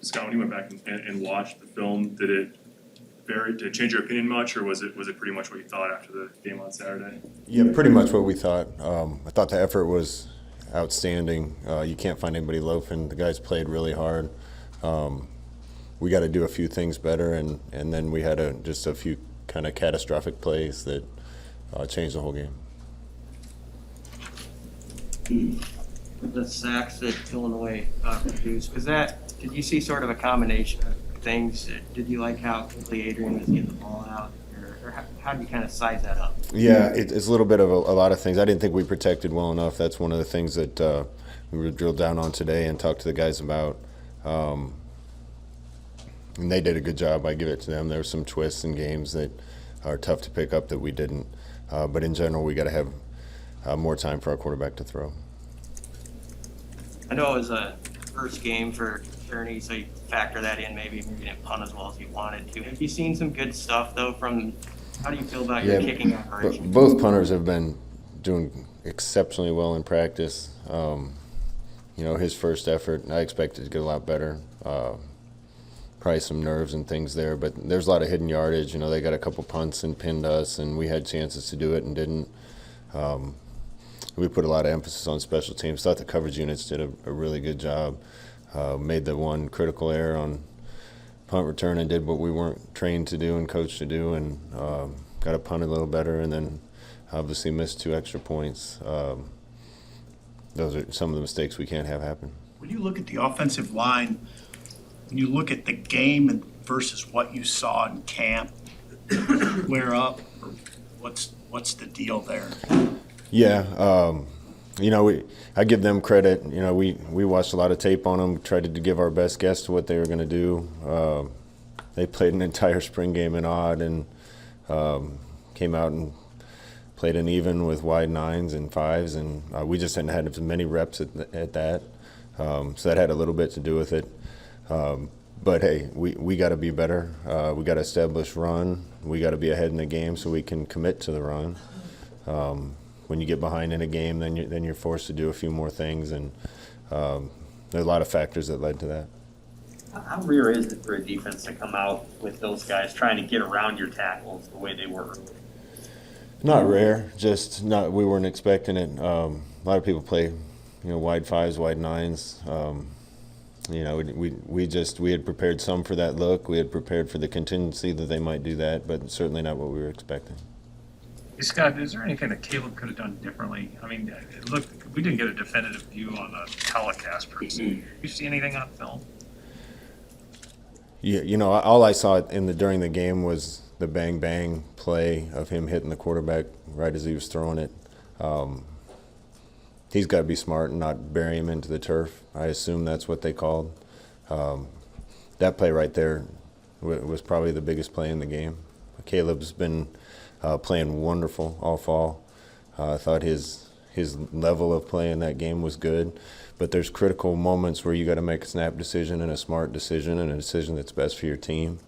Scott, when you went back and watched the film, did it change your opinion much, or was it pretty much what you thought after the game on Saturday? Yeah, pretty much what we thought. I thought the effort was outstanding. You can't find anybody loafing. The guys played really hard. We got to do a few things better, and then we had just a few kind of catastrophic plays that changed the whole game. The sacks that Illinois produced, did you see sort of a combination of things? Did you like how quickly Adrian was getting the ball out, or how do you kind of size that up? Yeah, it's a little bit of a lot of things. I didn't think we protected well enough. That's one of the things that we were drilled down on today and talked to the guys about. And they did a good job. I give it to them. There were some twists in games that are tough to pick up that we didn't. But in general, we got to have more time for our quarterback to throw. I know it was a first game for Kearney, so you factor that in. Maybe you didn't punt as well as you wanted to. Have you seen some good stuff, though, how do you feel about your kicking operation? Both punters have been doing exceptionally well in practice. His first effort, I expected to get a lot better. Probably some nerves and things there, but there's a lot of hidden yardage. They got a couple punts and pinned us, and we had chances to do it and didn't. We put a lot of emphasis on special teams. Thought the coverage units did a really good job. Made the one critical error on punt return and did what we weren't trained to do and coached to do, and got a punt a little better, and then obviously missed 2 extra points. Those are some of the mistakes we can't have happen. When you look at the offensive line, when you look at the game versus what you saw in camp, square up, or what's the deal there? Yeah, I give them credit. We watched a lot of tape on them, tried to give our best guess to what they were going to do. They played an entire spring game in odd and came out and played an even with wide 9s and 5s, and we just hadn't had as many reps at that. So that had a little bit to do with it. But hey, we got to be better. We got to establish run. We got to be ahead in the game so we can commit to the run. When you get behind in a game, then you're forced to do a few more things, and there are a lot of factors that led to that. How rare is it for a defense to come out with those guys trying to get around your tackles the way they were? Not rare, just not. We weren't expecting it. A lot of people play, wide 5s, wide 9s. We had prepared some for that look. We had prepared for the contingency that they might do that, but certainly not what we were expecting. Hey, Scott, is there anything that Caleb could have done differently? I mean, we didn't get a definitive view on the telecast per se. Did you see anything on film? Yeah, all I saw during the game was the bang bang play of him hitting the quarterback right as he was throwing it. He's got to be smart and not bury him into the turf. I assume that's what they called. That play right there was probably the biggest play in the game. Caleb's been playing wonderful all fall. I thought his level of play in that game was good, but there's critical moments where you got to make a snap decision and a smart decision and a decision that's best for your team.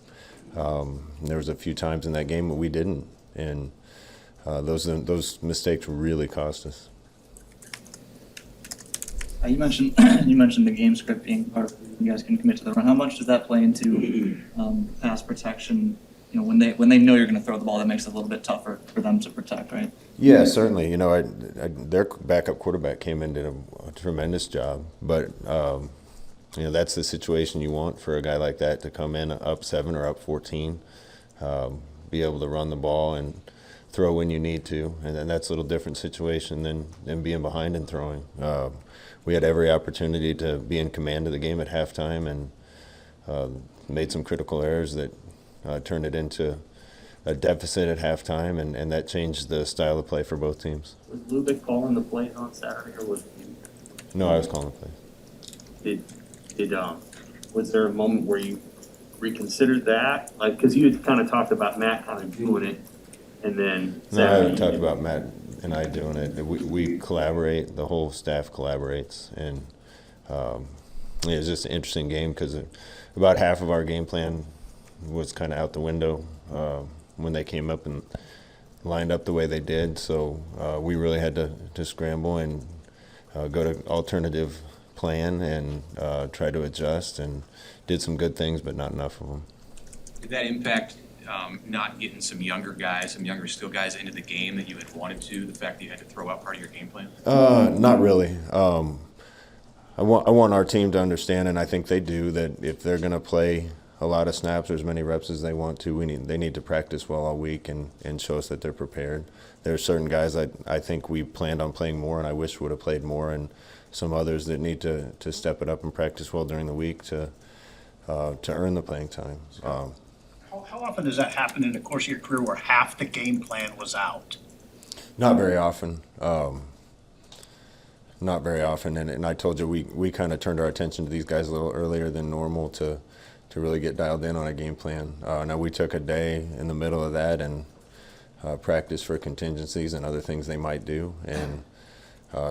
There was a few times in that game that we didn't, and those mistakes really cost us. You mentioned the game script being part of you guys can commit to the run. How much does that play into pass protection? When they know you're going to throw the ball, that makes it a little bit tougher for them to protect, right? Yeah, certainly. Their backup quarterback came in and did a tremendous job, but that's the situation you want for a guy like that to come in up 7 or up 14, be able to run the ball and throw when you need to, and then that's a little different situation than being behind and throwing. We had every opportunity to be in command of the game at halftime and made some critical errors that turned it into a deficit at halftime, and that changed the style of play for both teams. Was Lubick calling the plays on Saturday, or was it you? No, I was calling the plays. Was there a moment where you reconsidered that? Like, because you had kind of talked about Matt kind of doing it, and then Saturday. No, I haven't talked about Matt and I doing it. We collaborate. The whole staff collaborates, and it was just an interesting game because about half of our game plan was kind of out the window when they came up and lined up the way they did. So we really had to scramble and go to alternative plan and tried to adjust and did some good things, but not enough of them. Did that impact not getting some younger steel guys into the game that you had wanted to, the fact that you had to throw out part of your game plan? Not really. I want our team to understand, and I think they do, that if they're going to play a lot of snaps or as many reps as they want to, they need to practice well all week and show us that they're prepared. There are certain guys I think we planned on playing more and I wish would have played more, and some others that need to step it up and practice well during the week to earn the playing time. How often does that happen in the course of your career where half the game plan was out? Not very often. Not very often, and I told you we kind of turned our attention to these guys a little earlier than normal to really get dialed in on a game plan. Now we took a day in the middle of that and practiced for contingencies and other things they might do, and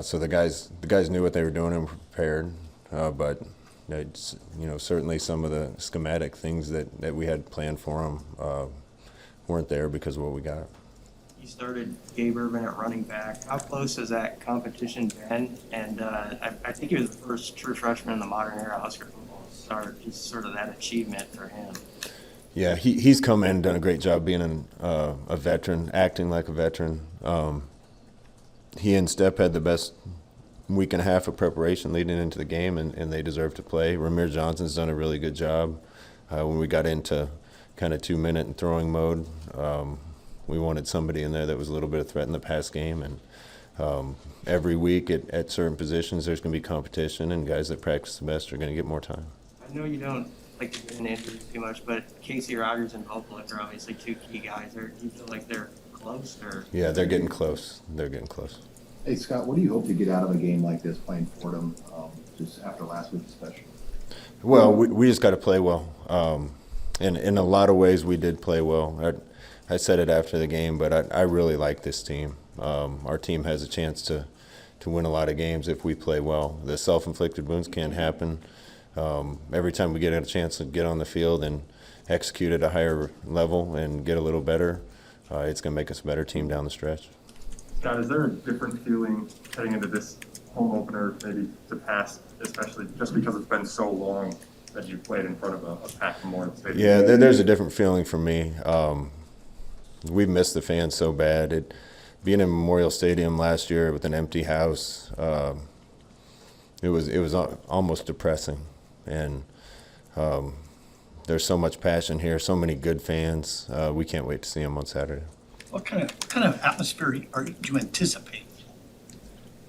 so the guys knew what they were doing and were prepared, but it's, certainly some of the schematic things that we had planned for them weren't there because of what we got. You started Gabe Urban at running back. How close has that competition been? And I think he was the first true freshman in the modern era Husker football to start. Just sort of that achievement for him. Yeah, he's come in and done a great job being a veteran, acting like a veteran. He and Step had the best week and a half of preparation leading into the game, and they deserve to play. Ramir Johnson's done a really good job. When we got into kind of 2-minute and throwing mode, we wanted somebody in there that was a little bit of threat in the pass game. And every week at certain positions, there's going to be competition, and guys that practice the best are going to get more time. I know you don't like to get into injuries too much, but Casey Rogers and Vokalek are obviously two key guys. Do you feel like they're close? Or? Yeah, they're getting close. They're getting close. Hey, Scott, what do you hope to get out of a game like this playing Fordham, just after last week especially? Well, we just got to play well. In a lot of ways, we did play well. I said it after the game, but I really like this team. Our team has a chance to win a lot of games if we play well. The self-inflicted wounds can't happen. Every time we get a chance to get on the field and execute at a higher level and get a little better, it's going to make us a better team down the stretch. Scott, is there a different feeling heading into this home opener, maybe to pass, especially just because it's been so long that you played in front of a packed Memorial Stadium? Yeah, there's a different feeling for me. We missed the fans so bad. Being in Memorial Stadium last year with an empty house, it was almost depressing. And there's so much passion here, so many good fans. We can't wait to see them on Saturday. What kind of atmosphere do you anticipate?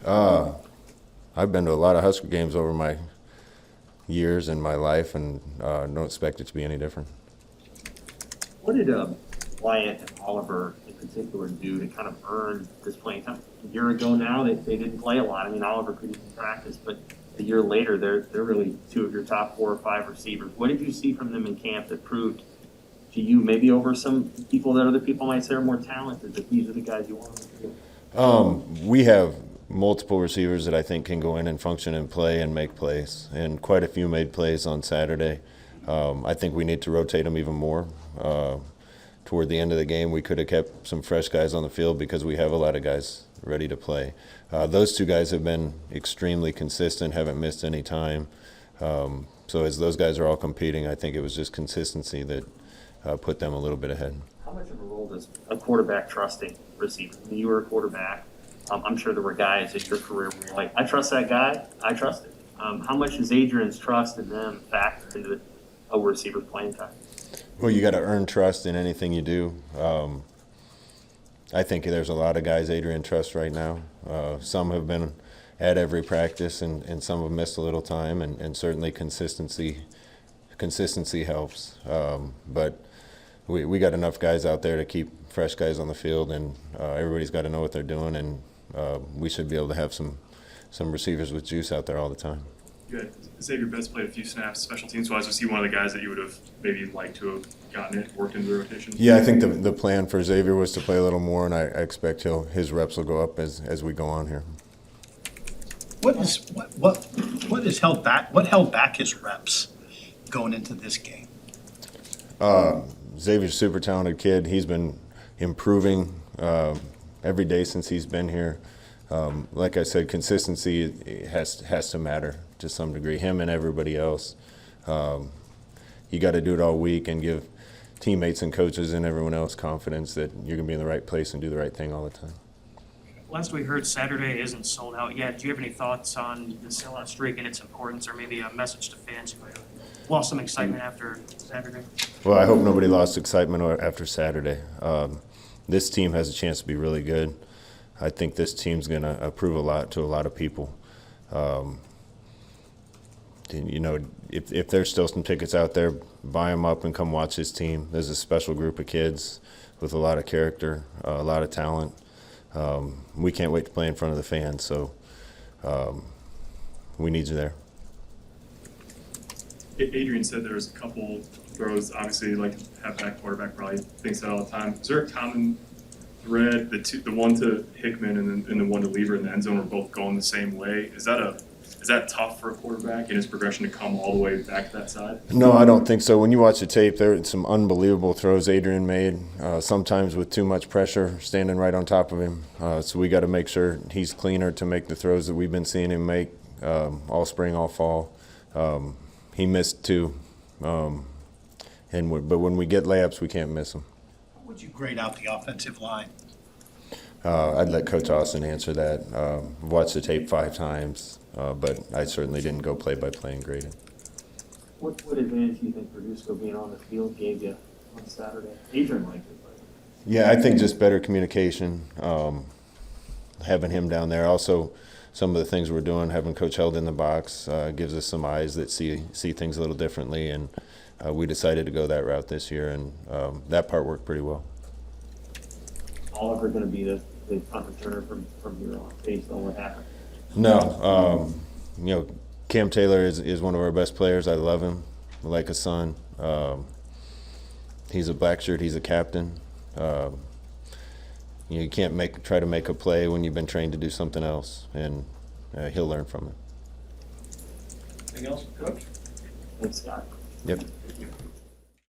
I've been to a lot of Husker games over my years in my life, and don't expect it to be any different. What did Wyatt and Oliver in particular do to kind of earn this playing time? A year ago now, they didn't play a lot. I mean, Oliver couldn't even practice, but a year later, they're really two of your top 4 or 5 receivers. What did you see from them in camp that proved to you, maybe over some people that other people might say are more talented, that these are the guys you want to do? We have multiple receivers that I think can go in and function and play and make plays, and quite a few made plays on Saturday. I think we need to rotate them even more. Toward the end of the game, we could have kept some fresh guys on the field because we have a lot of guys ready to play. Those 2 guys have been extremely consistent, haven't missed any time. So as those guys are all competing, I think it was just consistency that put them a little bit ahead. How much of a role does a quarterback trusting receiver? When you were a quarterback, I'm sure there were guys in your career where you're like, I trust that guy, I trust him. How much does Adrian's trust in them factor into a receiver's playing time? Well, you got to earn trust in anything you do. I think there's a lot of guys Adrian trusts right now. Some have been at every practice, and some have missed a little time, and certainly consistency helps. But we got enough guys out there to keep fresh guys on the field, and everybody's got to know what they're doing, and we should be able to have some receivers with juice out there all the time. Good. Xavier Betts played a few snaps special teams wise. Was he one of the guys that you would have maybe liked to have gotten it, worked into the rotation? Yeah, I think the plan for Xavier was to play a little more, and I expect his reps will go up as we go on here. What held back his reps going into this game? Xavier's a super talented kid. He's been improving every day since he's been here. Like I said, consistency has to matter to some degree, him and everybody else. You got to do it all week and give teammates and coaches and everyone else confidence that you're going to be in the right place and do the right thing all the time. Last we heard, Saturday isn't sold out yet. Do you have any thoughts on the sellout streak and its importance, or maybe a message to fans who might have lost some excitement after Saturday? Well, I hope nobody lost excitement after Saturday. This team has a chance to be really good. I think this team's going to prove a lot to a lot of people. You know, if there's still some tickets out there, buy them up and come watch this team. There's a special group of kids with a lot of character, a lot of talent. We can't wait to play in front of the fans, so we need you there. Adrian said there was a couple throws, obviously, like halfback, quarterback probably thinks that all the time. Is there a common thread, the one to Hickman and the one to Lever in the end zone were both going the same way? Is that tough for a quarterback in his progression to come all the way back to that side? No, I don't think so. When you watch the tape, there are some unbelievable throws Adrian made, sometimes with too much pressure standing right on top of him. So we got to make sure he's cleaner to make the throws that we've been seeing him make all spring, all fall. He missed two, but when we get layups, we can't miss them. How would you grade out the offensive line? I'd let Coach Austin answer that. Watched the tape 5 times, but I certainly didn't go play-by-play and grade it. What advantage do you think Verduzco being on the field gave you on Saturday? Adrian liked it, but Yeah, I think just better communication, having him down there. Also, some of the things we're doing, having Coach Held in the box, gives us some eyes that see things a little differently, and we decided to go that route this year, and that part worked pretty well. Oliver going to be the punt returner from here on, based on what happened? No, you know, Cam Taylor is one of our best players. I love him like a son. He's a black shirt. He's a captain. You can't try to make a play when you've been trained to do something else, and he'll learn from it. Anything else, Coach? Thanks, Scott. Yep.